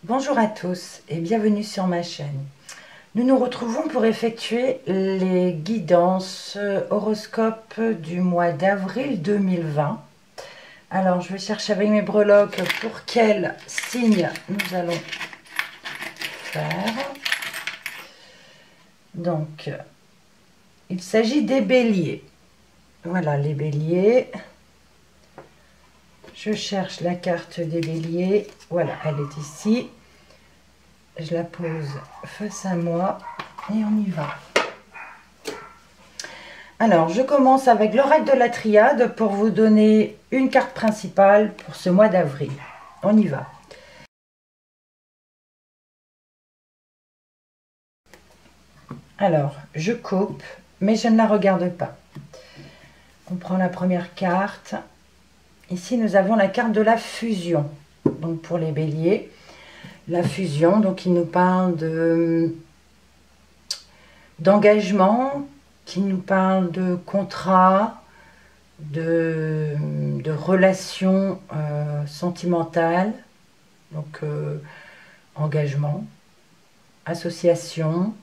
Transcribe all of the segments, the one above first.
Bonjour à tous et bienvenue sur ma chaîne. Nous nous retrouvons pour effectuer les guidances horoscope du mois d'avril 2020. Alors, je vais chercher avec mes breloques pour quel signe nous allons faire. Donc, il s'agit des béliers. Voilà, les béliers. Je cherche la carte des béliers. Voilà, elle est ici. Je la pose face à moi et on y va. Alors, je commence avec l'oracle de la triade pour vous donner une carte principale pour ce mois d'avril. On y va. Alors, je coupe, mais je ne la regarde pas. On prend la première carte. Ici, nous avons la carte de la fusion. Donc, pour les béliers, la fusion, donc il nous parle d'engagement, qui nous parle de contrat, de relations sentimentales, donc engagement, association,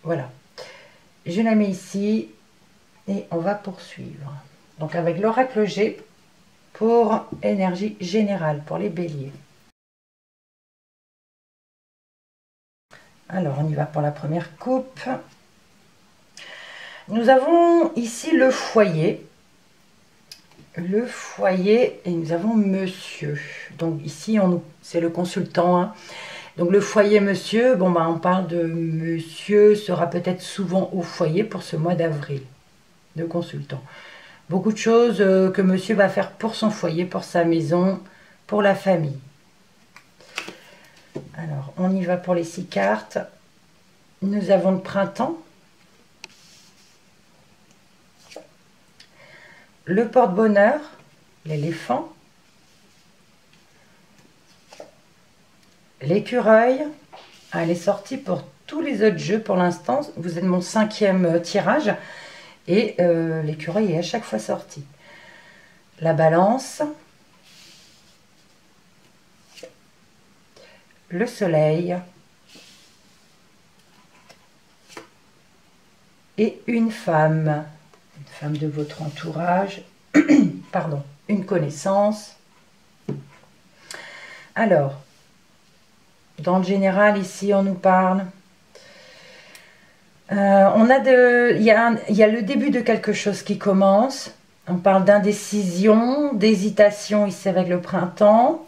voilà. Je la mets ici et on va poursuivre. Donc avec l'oracle G pour énergie générale, pour les béliers. Alors on y va pour la première coupe. Nous avons ici le foyer. Le foyer et nous avons monsieur. Donc ici c'est le consultant. Hein. Donc le foyer monsieur, bon bah on parle de monsieur sera peut-être souvent au foyer pour ce mois d'avril. De consultant. Beaucoup de choses que monsieur va faire pour son foyer, pour sa maison, pour la famille. Alors on y va pour les 6 cartes. Nous avons le printemps. Le porte-bonheur, l'éléphant, l'écureuil. Elle est sortie pour tous les autres jeux pour l'instant. Vous êtes mon 5e tirage et l'écureuil est à chaque fois sorti. La balance, le soleil et une femme de votre entourage, pardon, une connaissance. Alors, dans le général, ici, on nous parle. Il y a le début de quelque chose qui commence. On parle d'indécision, d'hésitation ici avec le printemps.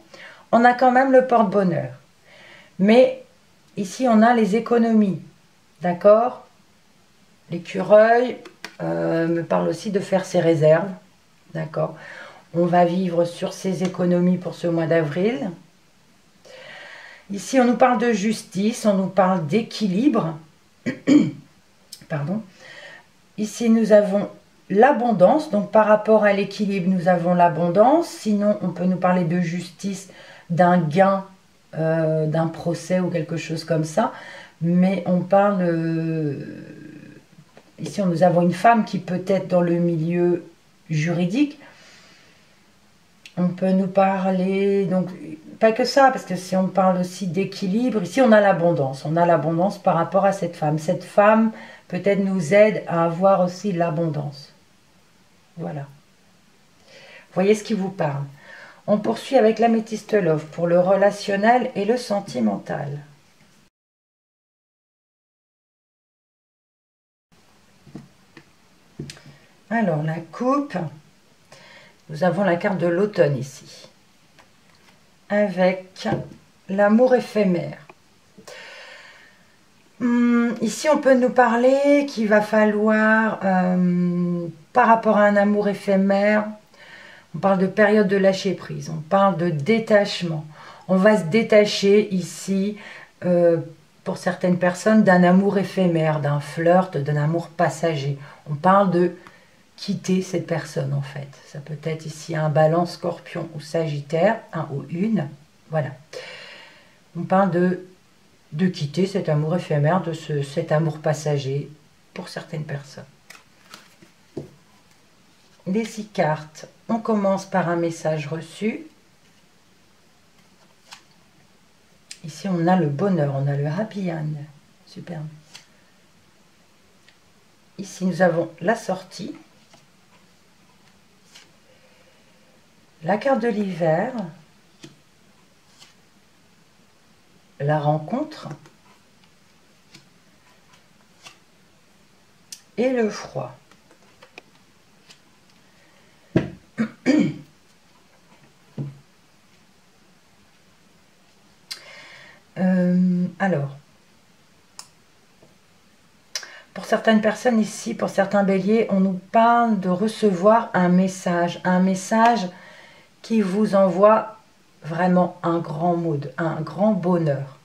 On a quand même le porte-bonheur. Mais ici, on a les économies. D'accord? L'écureuil me parle aussi de faire ses réserves. D'accord? On va vivre sur ses économies pour ce mois d'avril. Ici, on nous parle de justice, on nous parle d'équilibre. Pardon. Ici, nous avons l'abondance. Donc, par rapport à l'équilibre, nous avons l'abondance. Sinon, on peut nous parler de justice, d'un gain, d'un procès ou quelque chose comme ça. Mais on parle... ici, nous avons une femme qui peut être dans le milieu juridique. On peut nous parler, donc pas que ça, parce que si on parle aussi d'équilibre, ici on a l'abondance. On a l'abondance par rapport à cette femme. Cette femme peut-être nous aide à avoir aussi l'abondance. Voilà. Vous voyez ce qui vous parle. On poursuit avec l'améthyste love pour le relationnel et le sentimental. Alors la coupe, nous avons la carte de l'automne ici. Avec l'amour éphémère. Ici, on peut nous parler qu'il va falloir, par rapport à un amour éphémère, on parle de période de lâcher prise, on parle de détachement. On va se détacher ici, pour certaines personnes, d'un amour éphémère, d'un flirt, d'un amour passager. On parle de quitter cette personne en fait. Ça peut être ici un Balance, Scorpion ou Sagittaire, un ou une. Voilà. On parle de quitter cet amour éphémère, de cet amour passager pour certaines personnes. Les 6 cartes, on commence par un message reçu. Ici, on a le bonheur, on a le happy end. Superbe. Ici, nous avons la sortie. La carte de l'hiver. La rencontre. Et le froid. Alors, pour certaines personnes ici, pour certains béliers, on nous parle de recevoir un message qui vous envoie vraiment un grand mood, un grand bonheur.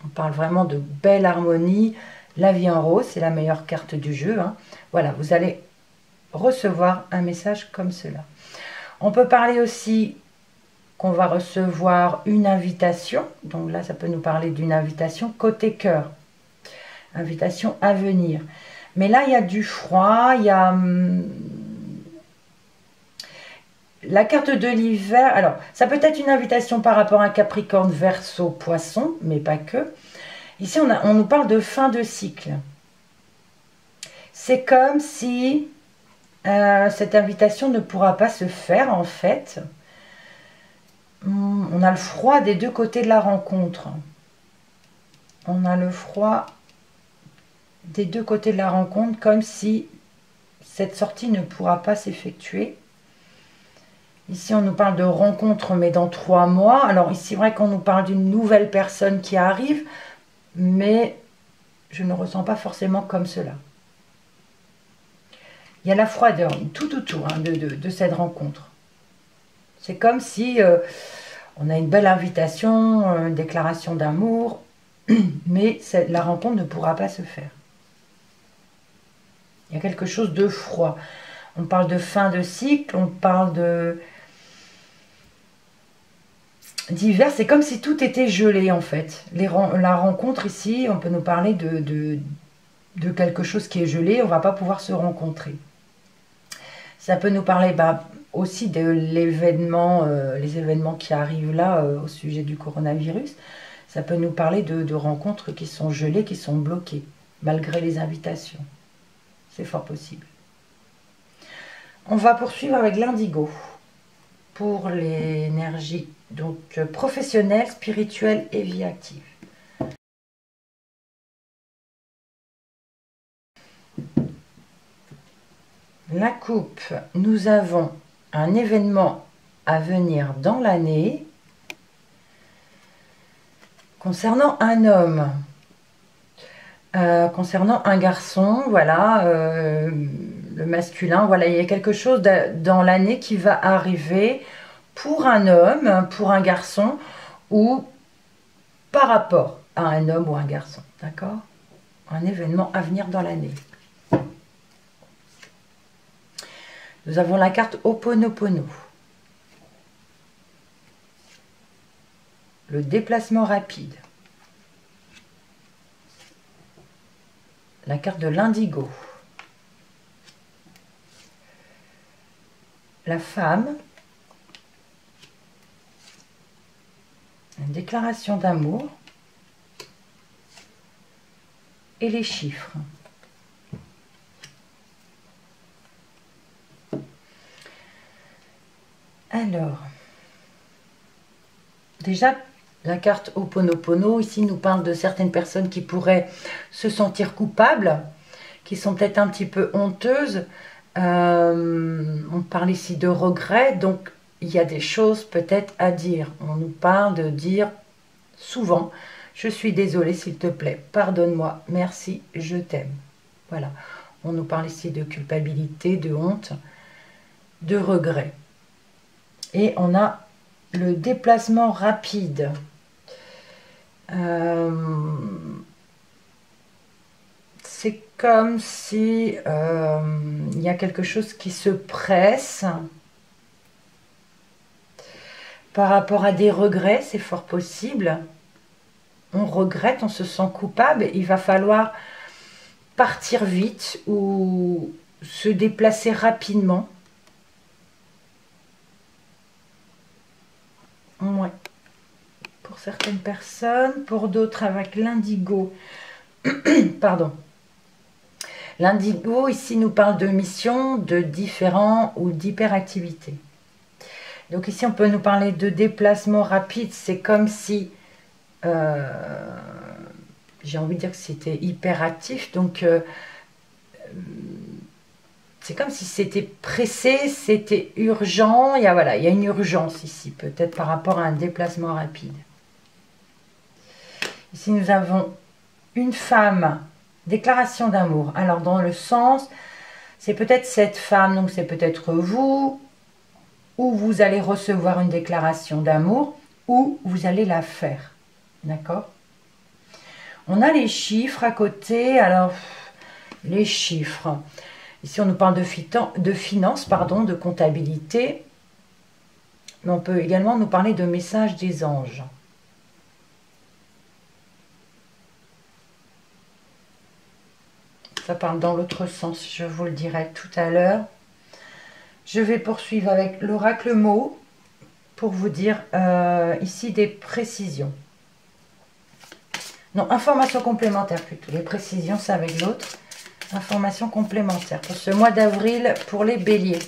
On parle vraiment de belle harmonie. La vie en rose, c'est la meilleure carte du jeu, hein. Voilà, vous allez recevoir un message comme cela. On peut parler aussi qu'on va recevoir une invitation. Donc là, ça peut nous parler d'une invitation côté cœur. Invitation à venir. Mais là, il y a du froid, il y a la carte de l'hiver. Alors, ça peut être une invitation par rapport à un Capricorne, Verseau, Poisson, mais pas que. Ici, on nous parle de fin de cycle. C'est comme si cette invitation ne pourra pas se faire, en fait. On a le froid des deux côtés de la rencontre. On a le froid des deux côtés de la rencontre, comme si cette sortie ne pourra pas s'effectuer. Ici, on nous parle de rencontre, mais dans 3 mois. Alors, ici, c'est vrai qu'on nous parle d'une nouvelle personne qui arrive, mais je ne ressens pas forcément comme cela. Il y a la froideur tout autour hein, de cette rencontre. C'est comme si on a une belle invitation, une déclaration d'amour, mais la rencontre ne pourra pas se faire. Il y a quelque chose de froid. On parle de fin de cycle, on parle d'hiver. C'est comme si tout était gelé en fait. La rencontre ici, on peut nous parler de quelque chose qui est gelé, on ne va pas pouvoir se rencontrer. Ça peut nous parler aussi de l'événement, les événements qui arrivent là au sujet du coronavirus. Ça peut nous parler de rencontres qui sont gelées, qui sont bloquées, malgré les invitations. C'est fort possible. On va poursuivre avec l'indigo pour l'énergie donc professionnelle, spirituelle et vie active. La coupe, nous avons un événement à venir dans l'année concernant un homme, concernant un garçon, voilà, le masculin, voilà, il y a quelque chose dans l'année qui va arriver pour un homme, pour un garçon, ou par rapport à un homme ou un garçon, d'accord? Un événement à venir dans l'année. Nous avons la carte Ho'oponopono. Le déplacement rapide. La carte de l'indigo. La femme. Une déclaration d'amour. Et les chiffres. Alors, déjà, la carte Ho'oponopono, ici, nous parle de certaines personnes qui pourraient se sentir coupables, qui sont peut-être un petit peu honteuses. On parle ici de regrets, donc il y a des choses peut-être à dire. On nous parle de dire souvent, je suis désolée s'il te plaît, pardonne-moi, merci, je t'aime. Voilà, on nous parle ici de culpabilité, de honte, de regret. Et on a le déplacement rapide. C'est comme si il y a quelque chose qui se presse par rapport à des regrets, c'est fort possible. On regrette, on se sent coupable, il va falloir partir vite ou se déplacer rapidement. Ouais. Pour pour certaines personnes. Pour d'autres, avec l'indigo. Pardon. L'indigo, ici, nous parle de mission, de différent ou d'hyperactivité. Donc ici, on peut nous parler de déplacement rapide. C'est comme si, j'ai envie de dire que c'était hyperactif. Donc, c'est comme si c'était pressé, c'était urgent. Voilà, il y a une urgence ici, peut-être par rapport à un déplacement rapide. Ici, nous avons une femme, déclaration d'amour. Alors, dans le sens, c'est peut-être cette femme, donc c'est peut-être vous, ou vous allez recevoir une déclaration d'amour, ou vous allez la faire. D'accord? On a les chiffres à côté. Alors, les chiffres. Ici, on nous parle de finances, pardon, de comptabilité. Mais on peut également nous parler de messages des anges. Ça parle dans l'autre sens, je vous le dirai tout à l'heure. Je vais poursuivre avec l'oracle mot pour vous dire ici des précisions. Non, informations complémentaires plutôt. Les précisions, c'est avec l'autre. Informations complémentaires pour ce mois d'avril pour les béliers.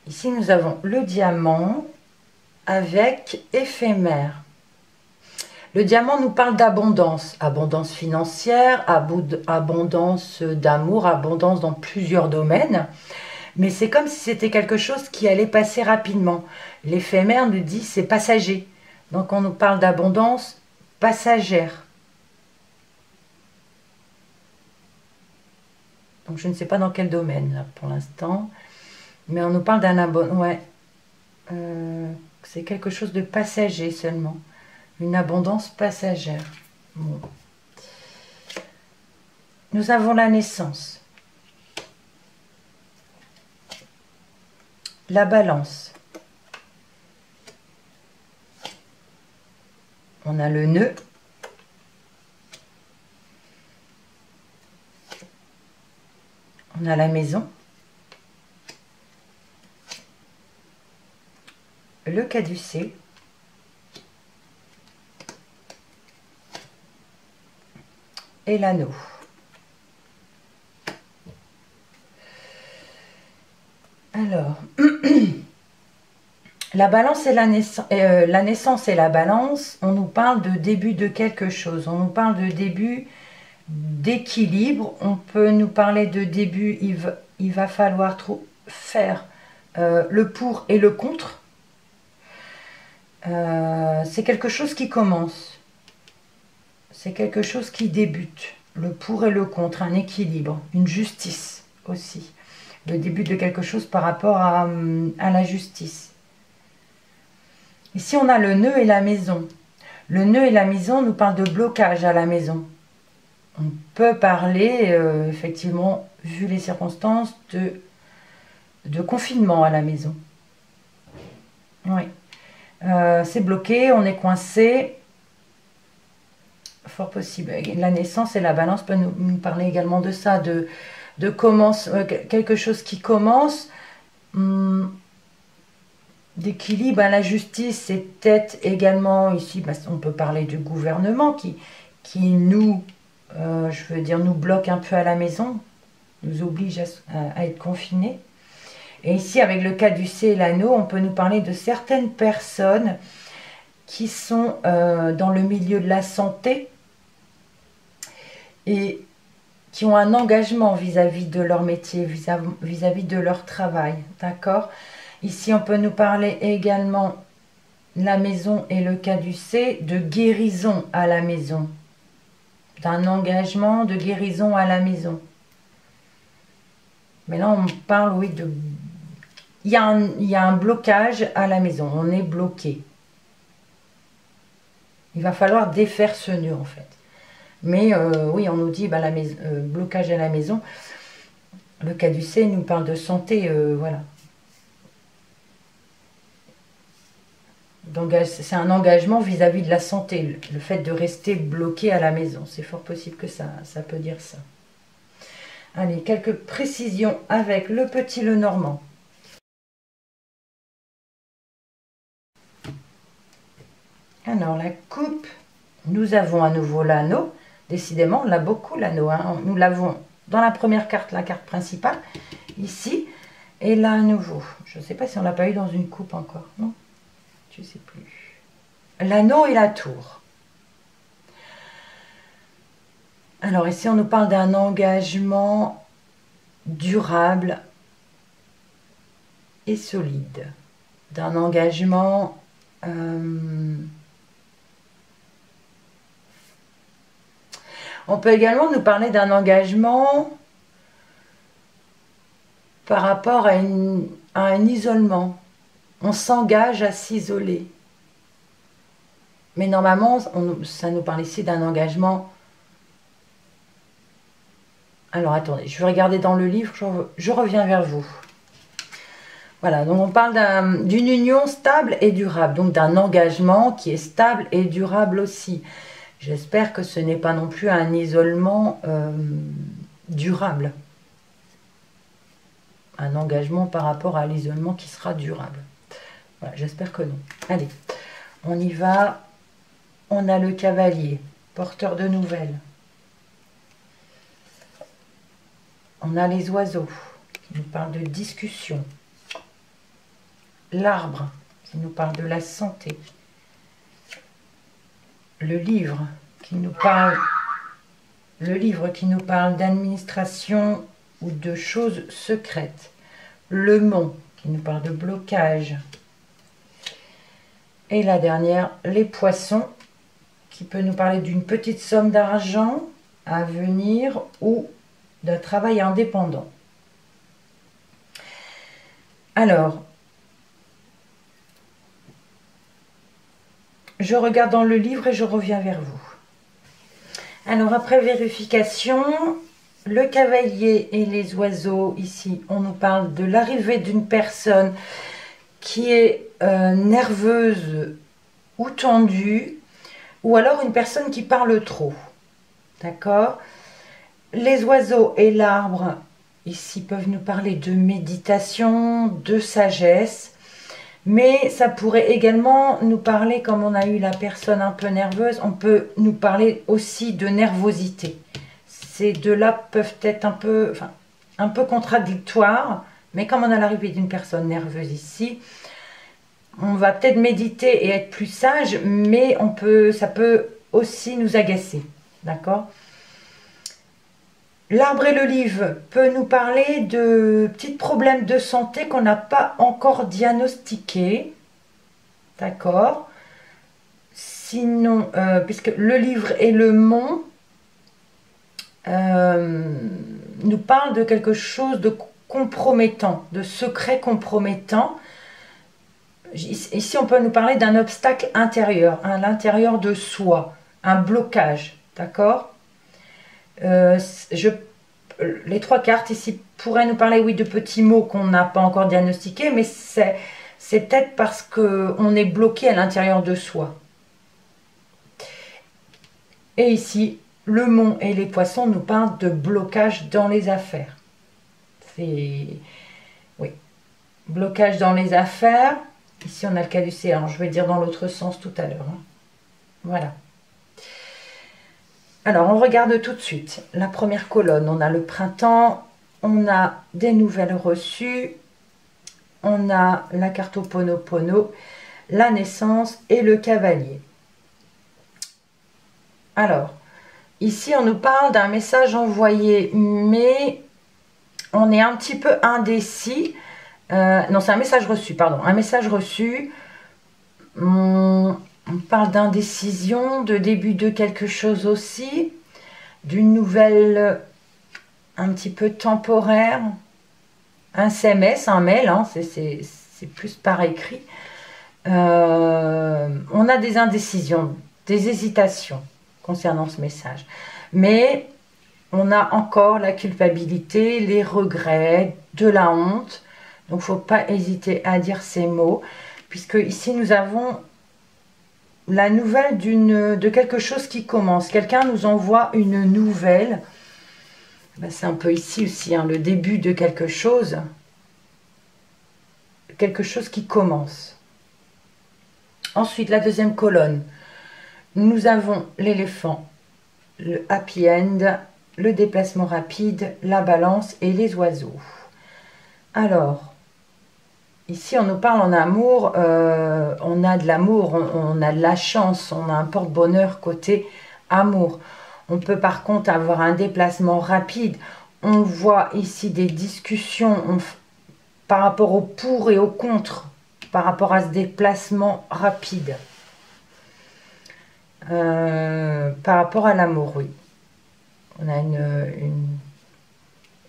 Ici, nous avons le diamant avec éphémère. Le diamant nous parle d'abondance. Abondance financière, abondance d'amour, abondance dans plusieurs domaines. Mais c'est comme si c'était quelque chose qui allait passer rapidement. L'éphémère nous dit c'est passager. Donc on nous parle d'abondance passagère. Donc je ne sais pas dans quel domaine là, pour l'instant. Mais on nous parle d'un abondance. Ouais. C'est quelque chose de passager seulement. Une abondance passagère. Bon. Nous avons la naissance. La balance. On a le nœud. On a la maison. Le caducée. Et l'anneau. Alors, la balance et la naissance et la balance, on nous parle de début de quelque chose. On nous parle de début d'équilibre. On peut nous parler de début, il va falloir faire le pour et le contre. C'est quelque chose qui commence. C'est quelque chose qui débute. Le pour et le contre, un équilibre, une justice aussi. Le début de quelque chose par rapport à la justice. Ici, on a le nœud et la maison. Le nœud et la maison nous parlent de blocage à la maison. On peut parler, effectivement, vu les circonstances, de confinement à la maison. Oui. C'est bloqué, on est coincé. Fort possible. La naissance et la balance peuvent nous parler également de ça, de quelque chose qui commence, d'équilibre à la justice. C'est peut-être également ici, on peut parler du gouvernement qui nous, je veux dire, nous bloque un peu à la maison, nous oblige à être confinés. Et ici, avec le caducée et l'anneau, on peut nous parler de certaines personnes qui sont dans le milieu de la santé et qui ont un engagement vis-à-vis de leur métier, vis-à-vis de leur travail. D'accord? Ici, on peut nous parler également, la maison et le caducée, de guérison à la maison. D'un engagement de guérison à la maison. Mais là, on parle, oui, de... Il y a un blocage à la maison. On est bloqué. Il va falloir défaire ce nœud, en fait. Mais oui, on nous dit blocage à la maison. Le caducée nous parle de santé, voilà. C'est un engagement vis-à-vis de la santé, le fait de rester bloqué à la maison. C'est fort possible que ça peut dire ça. Allez, quelques précisions avec le petit Lenormand. Alors, la coupe, nous avons à nouveau l'anneau. Décidément, on l'a beaucoup l'anneau. Hein. Nous l'avons dans la première carte, la carte principale, ici. Et là, à nouveau. Je ne sais pas si on l'a pas eu dans une coupe encore. Non, je ne sais plus. L'anneau et la tour. Alors ici, on nous parle d'un engagement durable et solide. D'un engagement... On peut également nous parler d'un engagement par rapport à un isolement. On s'engage à s'isoler. Mais normalement, ça nous parle ici d'un engagement... Alors attendez, je vais regarder dans le livre, je reviens vers vous. Voilà, donc on parle d'une union stable et durable, donc d'un engagement qui est stable et durable aussi. J'espère que ce n'est pas non plus un isolement durable. Un engagement par rapport à l'isolement qui sera durable. Voilà, j'espère que non. Allez, on y va. On a le cavalier, porteur de nouvelles. On a les oiseaux, qui nous parlent de discussion. L'arbre, qui nous parle de la santé. Le livre, qui nous parle d'administration ou de choses secrètes. Le mont, qui nous parle de blocage. Et la dernière, les poissons, qui peut nous parler d'une petite somme d'argent à venir ou d'un travail indépendant. Alors, je regarde dans le livre et je reviens vers vous. Alors, après vérification, le cavalier et les oiseaux, ici, on nous parle de l'arrivée d'une personne qui est nerveuse ou tendue, ou alors une personne qui parle trop. D'accord ? Les oiseaux et l'arbre, ici, peuvent nous parler de méditation, de sagesse, mais ça pourrait également nous parler, comme on a eu la personne un peu nerveuse, on peut nous parler aussi de nervosité. Ces deux-là peuvent être un peu contradictoires, mais comme on a l'arrivée d'une personne nerveuse ici, on va peut-être méditer et être plus sage, mais ça peut aussi nous agacer. D'accord ? L'arbre et le livre peut nous parler de petits problèmes de santé qu'on n'a pas encore diagnostiqués. D'accord ? Sinon, puisque le livre et le mont nous parlent de quelque chose de compromettant, de secret compromettant. Ici, on peut nous parler d'un obstacle intérieur, à l'intérieur de soi, un blocage. D'accord ? Les trois cartes ici pourraient nous parler, oui, de petits mots qu'on n'a pas encore diagnostiqués, mais c'est peut-être parce qu'on est bloqué à l'intérieur de soi. Et ici, le mont et les poissons nous parlent de blocage dans les affaires. Oui, blocage dans les affaires. Ici, on a le caducée, alors je vais dire dans l'autre sens tout à l'heure. Hein. Voilà. Alors, on regarde tout de suite la première colonne. On a le printemps, on a des nouvelles reçues, on a la carte Ho'oponopono, la naissance et le cavalier. Alors, ici, on nous parle d'un message envoyé, mais on est un petit peu indécis. Non, c'est un message reçu, pardon. Un message reçu. On parle d'indécision, de début de quelque chose aussi, d'une nouvelle un petit peu temporaire, un SMS, un mail, hein, c'est plus par écrit. On a des indécisions, des hésitations concernant ce message. Mais on a encore la culpabilité, les regrets, de la honte. Donc, il ne faut pas hésiter à dire ces mots, puisque ici, nous avons la nouvelle de quelque chose qui commence. Quelqu'un nous envoie une nouvelle Ben, c'est un peu ici aussi, hein, le début de quelque chose qui commence. Ensuite, la deuxième colonne, nous avons l'éléphant, le happy end, le déplacement rapide, la balance et les oiseaux. Alors, ici on nous parle en amour, on a de l'amour, on a de la chance, on a un porte-bonheur côté amour. On peut par contre avoir un déplacement rapide. On voit ici des discussions par rapport au pour et au contre, par rapport à ce déplacement rapide. Par rapport à l'amour, oui. On a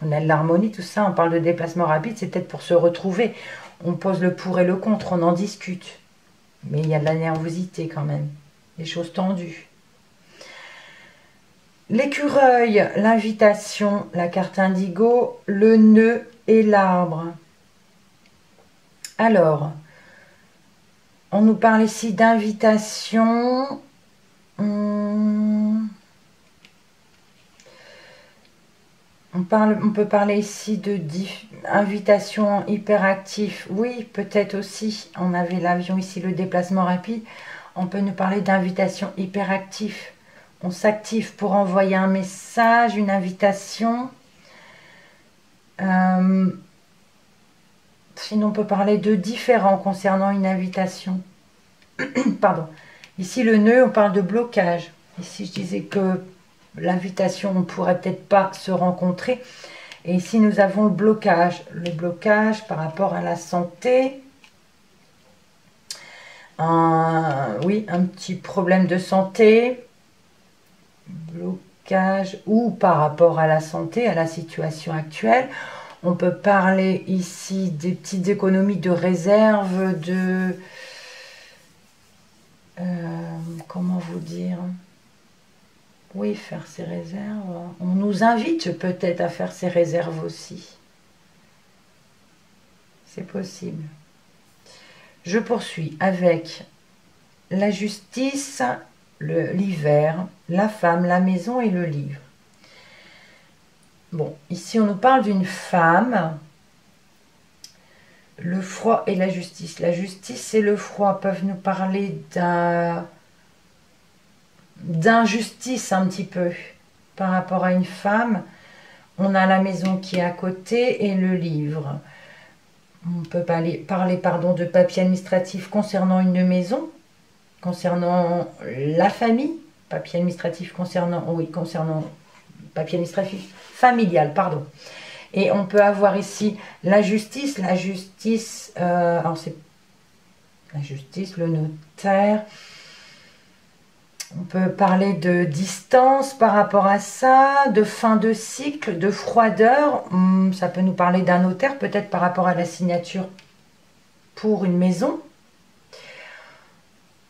on a de l'harmonie, tout ça. On parle de déplacement rapide, c'est peut-être pour se retrouver. On pose le pour et le contre, on en discute. Mais il y a de la nervosité quand même, des choses tendues. L'écureuil, l'invitation, la carte indigo, le nœud et l'arbre. Alors, on nous parle ici d'invitation. On peut parler ici de invitation hyperactif. Oui, peut-être aussi. On avait l'avion ici, le déplacement rapide. On peut nous parler d'invitation hyperactif. On s'active pour envoyer un message, une invitation. Sinon, on peut parler de différents concernant une invitation. Pardon. Ici, le nœud, on parle de blocage. Ici, je disais que l'invitation, on ne pourrait peut-être pas se rencontrer. Et ici, nous avons le blocage. Le blocage par rapport à la santé. Oui, un petit problème de santé. Blocage ou par rapport à la santé, à la situation actuelle. On peut parler ici des petites économies de réserve, de... comment vous dire? Oui, faire ses réserves. On nous invite peut-être à faire ses réserves aussi. C'est possible. Je poursuis avec la justice, l'hiver, la femme, la maison et le livre. Bon, ici on nous parle d'une femme, le froid et la justice. La justice et le froid peuvent nous parler d'injustice un petit peu par rapport à une femme. On a la maison qui est à côté et le livre. On peut parler de papier administratif concernant une maison, concernant la famille, papier administratif concernant papier administratif familial, pardon. Et on peut avoir ici la justice, alors c'est la justice, le notaire. On peut parler de distance par rapport à ça, de fin de cycle, de froideur. Ça peut nous parler d'un notaire, peut-être par rapport à la signature pour une maison.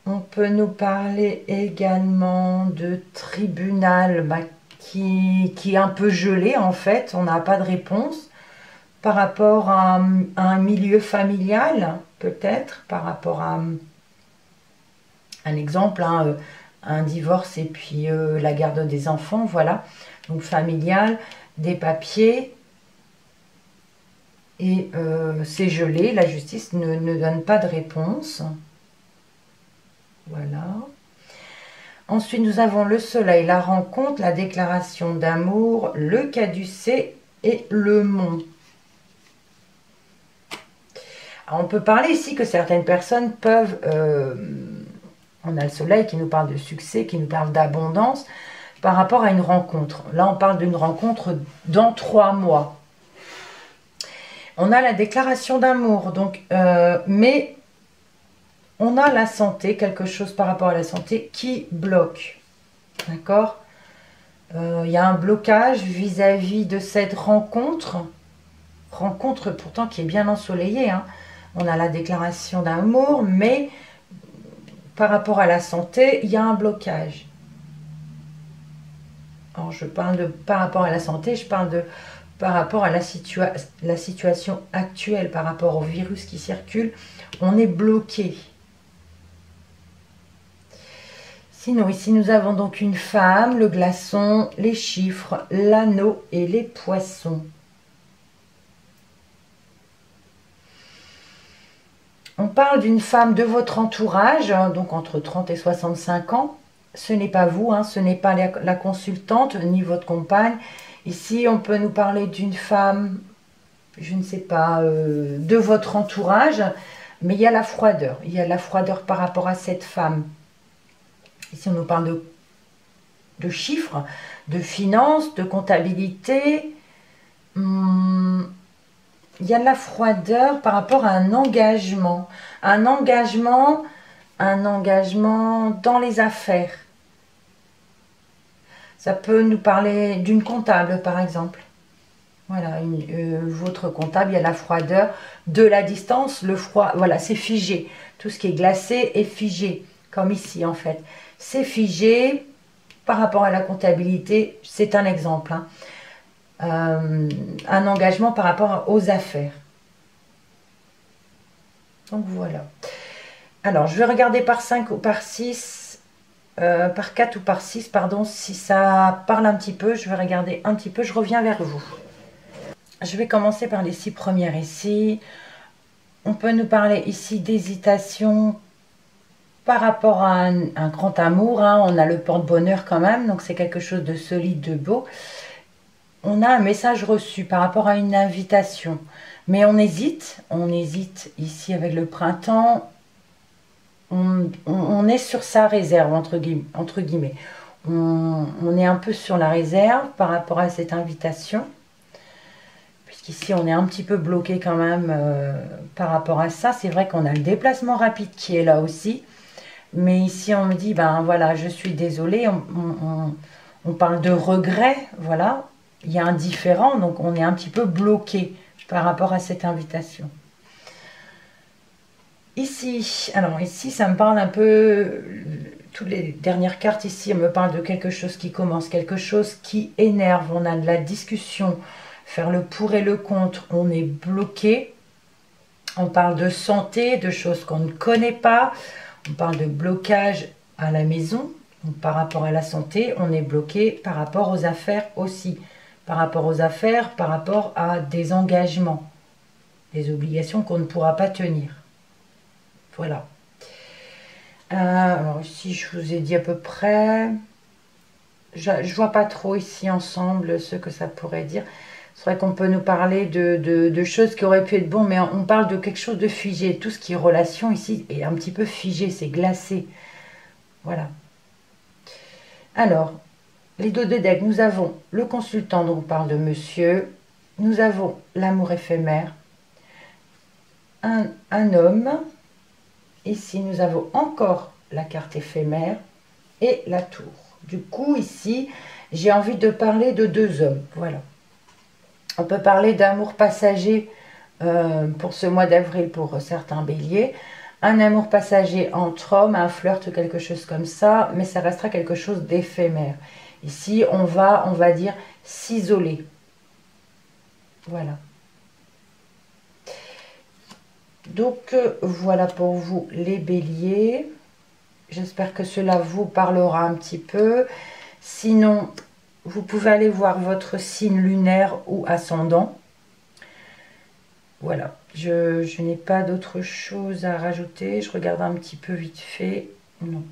On peut nous parler également de tribunal qui est un peu gelé en fait. On n'a pas de réponse par rapport à un milieu familial, peut-être, par rapport à un exemple, un divorce et puis la garde des enfants, voilà. Donc familial, des papiers, et c'est gelé, la justice ne donne pas de réponse. Voilà. Ensuite, nous avons le soleil, la rencontre, la déclaration d'amour, le caducée et le mont. Alors, on peut parler ici que certaines personnes peuvent... on a le soleil qui nous parle de succès, qui nous parle d'abondance par rapport à une rencontre. Là, on parle d'une rencontre dans 3 mois. On a la déclaration d'amour, donc, mais on a la santé, quelque chose par rapport à la santé qui bloque. D'accord? Il y a un blocage vis-à-vis de cette rencontre pourtant qui est bien ensoleillée. Hein. On a la déclaration d'amour, mais par rapport à la santé, il y a un blocage. Alors, je parle de par rapport à la santé, je parle de par rapport à la situation actuelle, par rapport au virus qui circule, on est bloqué. Sinon, ici, nous avons donc une femme, le glaçon, les chiffres, l'anneau et les poissons. On parle d'une femme de votre entourage, donc entre 30 et 65 ans. Ce n'est pas vous, hein, ce n'est pas la consultante, ni votre compagne. Ici, on peut nous parler d'une femme, je ne sais pas, de votre entourage, mais il y a la froideur. Il y a la froideur par rapport à cette femme. Ici, on nous parle de chiffres, de finances, de comptabilité. Il y a de la froideur par rapport à un engagement. Un engagement dans les affaires. Ça peut nous parler d'une comptable, par exemple. Voilà, votre comptable, il y a la froideur, de la distance, le froid, voilà, c'est figé. Tout ce qui est glacé est figé, comme ici en fait. C'est figé par rapport à la comptabilité, c'est un exemple. Hein. Un engagement par rapport aux affaires. Donc voilà. Alors, je vais regarder par 5 ou par 6, par 4 ou par 6, pardon, si ça parle un petit peu, je vais regarder un petit peu, je reviens vers vous. Je vais commencer par les 6 premières ici. On peut nous parler ici d'hésitation par rapport à un grand amour. Hein. On a le porte-bonheur quand même, donc c'est quelque chose de solide, de beau. On a un message reçu par rapport à une invitation. Mais on hésite ici avec le printemps. On est sur sa réserve, entre guillemets. On est un peu sur la réserve par rapport à cette invitation. Puisqu'ici, on est un petit peu bloqué quand même par rapport à ça. C'est vrai qu'on a le déplacement rapide qui est là aussi. Mais ici, on me dit, ben voilà, je suis désolée. On parle de regret, voilà. Il y a un différent, donc on est un petit peu bloqué par rapport à cette invitation. Ici, alors ici, ça me parle un peu, toutes les dernières cartes ici, elles me parlent de quelque chose qui commence, quelque chose qui énerve, on a de la discussion, faire le pour et le contre, on est bloqué, on parle de santé, de choses qu'on ne connaît pas, on parle de blocage à la maison, donc par rapport à la santé, on est bloqué par rapport aux affaires aussi, par rapport aux affaires, par rapport à des engagements, des obligations qu'on ne pourra pas tenir. Voilà. Alors ici, je vous ai dit à peu près. Je vois pas trop ici ensemble ce que ça pourrait dire. C'est vrai qu'on peut nous parler de choses qui auraient pu être bonnes, mais on parle de quelque chose de figé. Tout ce qui est relation ici est un petit peu figé, c'est glacé. Voilà. Alors, les dos de deck, nous avons le consultant, donc on parle de monsieur. Nous avons l'amour éphémère. Un homme. Ici, nous avons encore la carte éphémère et la tour. Du coup, ici, j'ai envie de parler de 2 hommes. Voilà. On peut parler d'amour passager pour ce mois d'avril pour certains béliers. Un amour passager entre hommes, un flirt, quelque chose comme ça, mais ça restera quelque chose d'éphémère. Ici, on va dire, s'isoler. Voilà. Donc, voilà pour vous les béliers. J'espère que cela vous parlera un petit peu. Sinon, vous pouvez aller voir votre signe lunaire ou ascendant. Voilà, je n'ai pas d'autre chose à rajouter. Je regarde un petit peu vite fait. Non.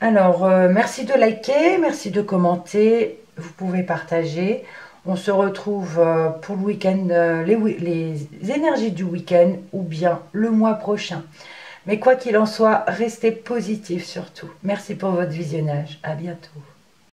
Alors, merci de liker, merci de commenter. Vous pouvez partager. On se retrouve pour le week-end, les énergies du week-end ou bien le mois prochain. Mais quoi qu'il en soit, restez positif surtout. Merci pour votre visionnage. À bientôt.